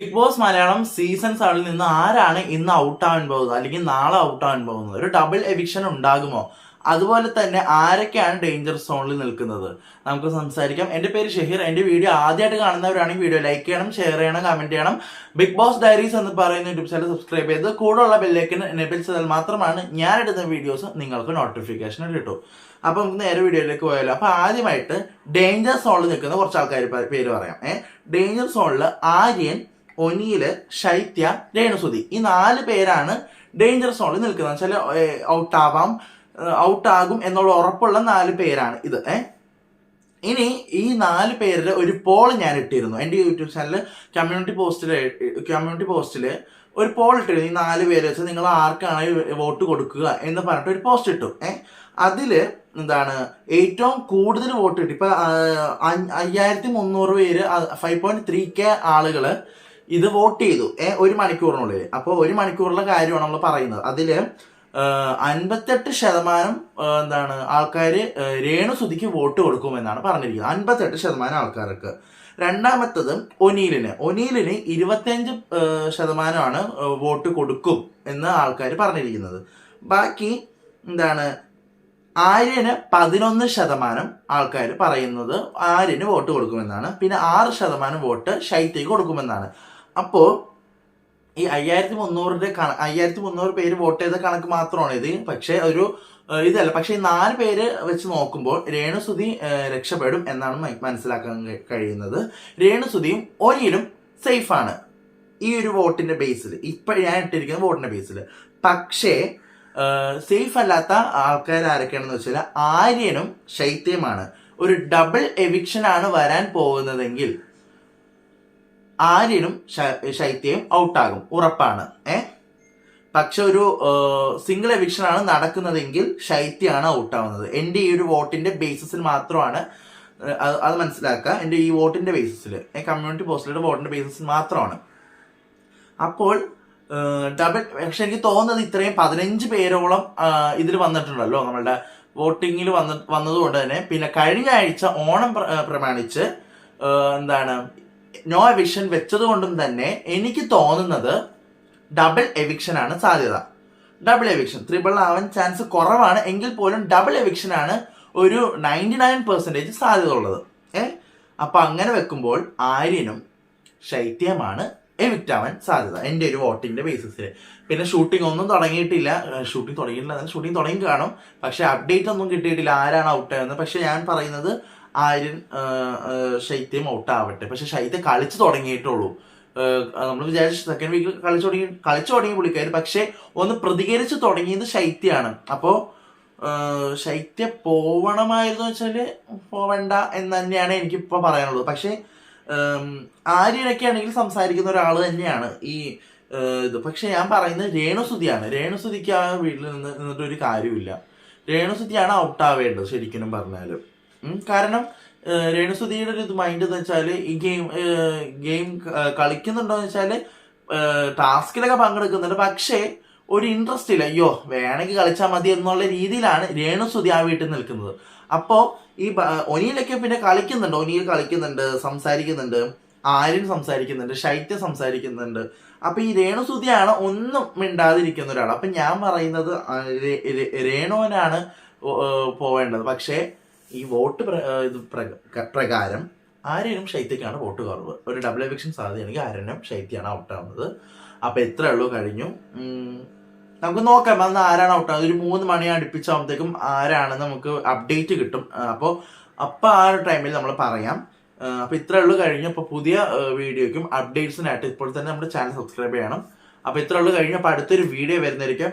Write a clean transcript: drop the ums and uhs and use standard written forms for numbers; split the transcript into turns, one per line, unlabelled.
Big boss Malayalam season 7 നിന്ന് ആരാണ് ഇന്ന് ഔട്ടാവാൻ പോകുന്നത് അല്ലെങ്കിൽ നാളെ ഔട്ടാവാൻ പോകുന്നത്? ഒരു ഡബിൾ എവിക്ഷൻ ഉണ്ടാകുമോ? അതുപോലെ തന്നെ ആരൊക്കെയാണ് ഡേഞ്ചർ സോണിൽ നിൽക്കുന്നത്? നമുക്ക് സംസാരിക്കാം. എന്റെ പേര് ഷഹീർ. എന്റെ വീഡിയോ ആദ്യമായിട്ട് കാണുന്നവരാണെങ്കിൽ വീഡിയോ ലൈക്ക് ചെയ്യണം, ഷെയർ ചെയ്യണം, കമന്റ് ചെയ്യണം. ബിഗ് ബോസ് ഡയറീസ് എന്ന് പറയുന്ന യൂട്യൂബ് ചാനൽ സബ്സ്ക്രൈബ് ചെയ്ത് കൂടെയുള്ള ബെല്ലൈക്കൻ എനേബിൾ ചെയ്താൽ മാത്രമാണ് ഞാൻ എടുക്കുന്ന വീഡിയോസ് നിങ്ങൾക്ക് നോട്ടിഫിക്കേഷൻ കിട്ടും. അപ്പൊ നമുക്ക് നേരെ വീഡിയോയിലേക്ക് പോയാലോ. അപ്പൊ ആദ്യമായിട്ട് ഡേഞ്ചർ സോണിൽ നിൽക്കുന്ന കുറച്ച് ആൾക്കാർ പേര് പറയാം. ഡേഞ്ചർ സോണിൽ ആര്യൻ, ഒനീല്, ശൈത്യ, രേണുസുതി, ഈ 4 പേരാണ് ഡേഞ്ചർ സോണിൽ നിൽക്കുന്നത്. വെച്ചാൽ ഔട്ടാകും എന്നുള്ള ഉറപ്പുള്ള 4 പേരാണ് ഇത്. ഇനി ഈ 4 പേരുടെ ഒരു പോൾ ഞാൻ ഇട്ടിരുന്നു എൻ്റെ യൂട്യൂബ് ചാനൽ കമ്മ്യൂണിറ്റി പോസ്റ്റില് ഒരു പോൾ ഇട്ടിരുന്നു. ഈ 4 പേര് വെച്ച് നിങ്ങൾ ആർക്കാണ് വോട്ട് കൊടുക്കുക എന്ന് പറഞ്ഞിട്ട് ഒരു പോസ്റ്റ് ഇട്ടു. അതില് എന്താണ് ഏറ്റവും കൂടുതൽ വോട്ട് കിട്ടി. ഇപ്പൊ 5300 പേര് 5.3K ആളുകള് ഇത് വോട്ട് ചെയ്തു ഒരു മണിക്കൂറിനുള്ളിൽ. അപ്പോൾ ഒരു മണിക്കൂറിലെ കാര്യമാണ് നമ്മൾ പറയുന്നത്. അതില് 58% എന്താണ് ആൾക്കാര് രേണുസുതിക്ക് വോട്ട് കൊടുക്കുമെന്നാണ് പറഞ്ഞിരിക്കുന്നത്. 58% ആൾക്കാർക്ക്. രണ്ടാമത്തത് ഒനീലിന് 25% വോട്ട് കൊടുക്കും എന്ന് ആൾക്കാർ പറഞ്ഞിരിക്കുന്നത്. ബാക്കി എന്താണ് ആര്യന് 11% ആൾക്കാർ പറയുന്നത് ആര്യന് വോട്ട് കൊടുക്കുമെന്നാണ്. പിന്നെ 6% വോട്ട് ശൈത്യക്ക് കൊടുക്കുമെന്നാണ്. അപ്പോൾ ഈ 5300 പേര് വോട്ട് ചെയ്ത കണക്ക് മാത്രമാണ് ഇത്. പക്ഷെ ഒരു ഇതല്ല. പക്ഷെ ഈ 4 പേര് വെച്ച് നോക്കുമ്പോൾ രേണുസുതി രക്ഷപ്പെടും എന്നാണ് മനസ്സിലാക്കാൻ കഴിയുന്നത്. രേണുസുതിയും ഒനിയിലും സേഫാണ് ഈ ഒരു വോട്ടിന്റെ ബേസിൽ, ഇപ്പൊ ഞാൻ ഇട്ടിരിക്കുന്ന വോട്ടിന്റെ ബേസിൽ. പക്ഷേ സേഫ് അല്ലാത്ത ആൾക്കാർ ആരൊക്കെയാണെന്ന് വെച്ചാൽ ആര്യനും ശൈത്യമാണ്. ഒരു ഡബിൾ എവിക്ഷൻ ആണ് വരാൻ പോകുന്നതെങ്കിൽ ആര്യനും ശൈത്യയും ഔട്ടാകും, ഉറപ്പാണ്. പക്ഷെ ഒരു സിംഗിൾ എവിക്ഷൻ ആണ് നടക്കുന്നതെങ്കിൽ ശൈത്യമാണ് ഔട്ടാവുന്നത്. എൻ്റെ ഈ ഒരു വോട്ടിന്റെ ബേസിസിൽ മാത്രമാണ് അത് മനസ്സിലാക്കുക. എൻ്റെ ഈ വോട്ടിന്റെ ബേസിസിൽ കമ്മ്യൂണിറ്റി പോസ്റ്റിലെ വോട്ടിന്റെ ബേസിസിൽ മാത്രമാണ്. അപ്പോൾ ഡബിൾ. പക്ഷെ എനിക്ക് തോന്നുന്നത് ഇത്രയും 15 പേരോളം ഇതിൽ വന്നിട്ടുണ്ടല്ലോ നമ്മളുടെ വോട്ടിങ്ങിൽ വന്നതുകൊണ്ട് തന്നെ. പിന്നെ കഴിഞ്ഞ ആഴ്ച ഓണം പ്രമാണിച്ച് എന്താണ് നോ എവിക്ഷൻ വെച്ചത് കൊണ്ടും തന്നെ എനിക്ക് തോന്നുന്നത് ഡബിൾ എവിക്ഷൻ ആണ് സാധ്യത. ഡബിൾ എവിക്ഷൻ, ത്രിബിൾ ആവാൻ ചാൻസ് കുറവാണ് എങ്കിൽ പോലും ഡബിൾ എവിക്ഷൻ ആണ് ഒരു 99% സാധ്യത ഉള്ളത്. അപ്പൊ അങ്ങനെ വെക്കുമ്പോൾ ആര്യനും ശൈത്യമാണ് എവിക്റ്റ് ആവാൻ സാധ്യത എൻ്റെ ഒരു വോട്ടിന്റെ ബേസിസിൽ. പിന്നെ ഷൂട്ടിംഗ് ഒന്നും തുടങ്ങിയിട്ടില്ല. ഷൂട്ടിംഗ് തുടങ്ങി കാണും. പക്ഷെ അപ്ഡേറ്റ് ഒന്നും കിട്ടിയിട്ടില്ല ആരാണ് ഔട്ടാകുന്നത്. പക്ഷെ ഞാൻ പറയുന്നത് ആര്യൻ ശൈത്യം ഔട്ടാവട്ടെ. പക്ഷെ ശൈത്യം കളിച്ചു തുടങ്ങിയിട്ടുള്ളൂ. നമ്മൾ വിചാരിച്ച സെക്കൻഡ് വീക്കിൽ കളിച്ചു തുടങ്ങി പുള്ളിക്കാർ. പക്ഷെ ഒന്ന് പ്രതികരിച്ച് തുടങ്ങിയത് ശൈത്യമാണ്. അപ്പോ ശൈത്യ പോവണമായിരുന്നു വെച്ചാല് പോവണ്ട എന്ന് തന്നെയാണ് എനിക്കിപ്പോ പറയാനുള്ളത്. പക്ഷെ ആര്യനൊക്കെ ആണെങ്കിൽ സംസാരിക്കുന്ന ഒരാൾ തന്നെയാണ് ഈ ഇത്. പക്ഷെ ഞാൻ പറയുന്നത് രേണുസുതിയാണ്. രേണുസുതിക്ക് ആ വീട്ടിൽ നിന്നിട്ടൊരു കാര്യമില്ല. രേണുസുതിയാണ് ഔട്ടാവേണ്ടത് ശരിക്കും പറഞ്ഞാലും. കാരണം രേണുസുതിയുടെ ഒരു മൈൻഡ് എന്ന് വെച്ചാൽ ഈ ഗെയിം കളിക്കുന്നുണ്ടോ എന്ന് വെച്ചാല് ടാസ്കിലൊക്കെ പങ്കെടുക്കുന്നുണ്ട്. പക്ഷേ ഒരു ഇൻട്രസ്റ്റ് ഇല്ല. അയ്യോ വേണമെങ്കിൽ കളിച്ചാൽ മതി എന്നുള്ള രീതിയിലാണ് രേണുസുതി ആ വീട്ടിൽ നിൽക്കുന്നത്. അപ്പോ ഈ ഒനിയിലൊക്കെ പിന്നെ കളിക്കുന്നുണ്ട്. ഒനിയിൽ കളിക്കുന്നുണ്ട്, സംസാരിക്കുന്നുണ്ട്, ആര്യൻ സംസാരിക്കുന്നുണ്ട്, ശൈത്യം സംസാരിക്കുന്നുണ്ട്. അപ്പൊ ഈ രേണുസുതിയാണ് ഒന്നും മിണ്ടാതിരിക്കുന്ന ഒരാൾ. അപ്പൊ ഞാൻ പറയുന്നത് രേണുവിനാണ് പോവേണ്ടത്. പക്ഷേ ഈ വോട്ട് പ്രകാരം ആര്യനും ശൈത്യക്കാണ് വോട്ട് കുറവ്. ഒരു ഡബിൾ എവിക്ഷൻ സാധ്യതയാണെങ്കിൽ ആര്യനും ശൈത്യാണ് ഔട്ടാവുന്നത്. അപ്പൊ എത്ര ഉള്ളൂ കഴിഞ്ഞു. നമുക്ക് നോക്കാം അന്ന് ആരാണ് ഔട്ടാവുന്നത്. ഒരു 3 മണി അടുപ്പിച്ചാകുമ്പോഴത്തേക്കും ആരാണെന്ന് നമുക്ക് അപ്ഡേറ്റ് കിട്ടും. അപ്പോൾ ആ ഒരു ടൈമിൽ നമ്മൾ പറയാം. അപ്പൊ ഇത്ര ഉള്ളൂ കഴിഞ്ഞു. അപ്പൊ പുതിയ വീഡിയോയ്ക്കും അപ്ഡേറ്റ്സിനായിട്ട് ഇപ്പോൾ തന്നെ നമ്മുടെ ചാനൽ സബ്സ്ക്രൈബ് ചെയ്യണം. അപ്പൊ ഇത്ര ഉള്ളൂ കഴിഞ്ഞു. അപ്പൊ അടുത്തൊരു വീഡിയോ വരുന്നതായിരിക്കും.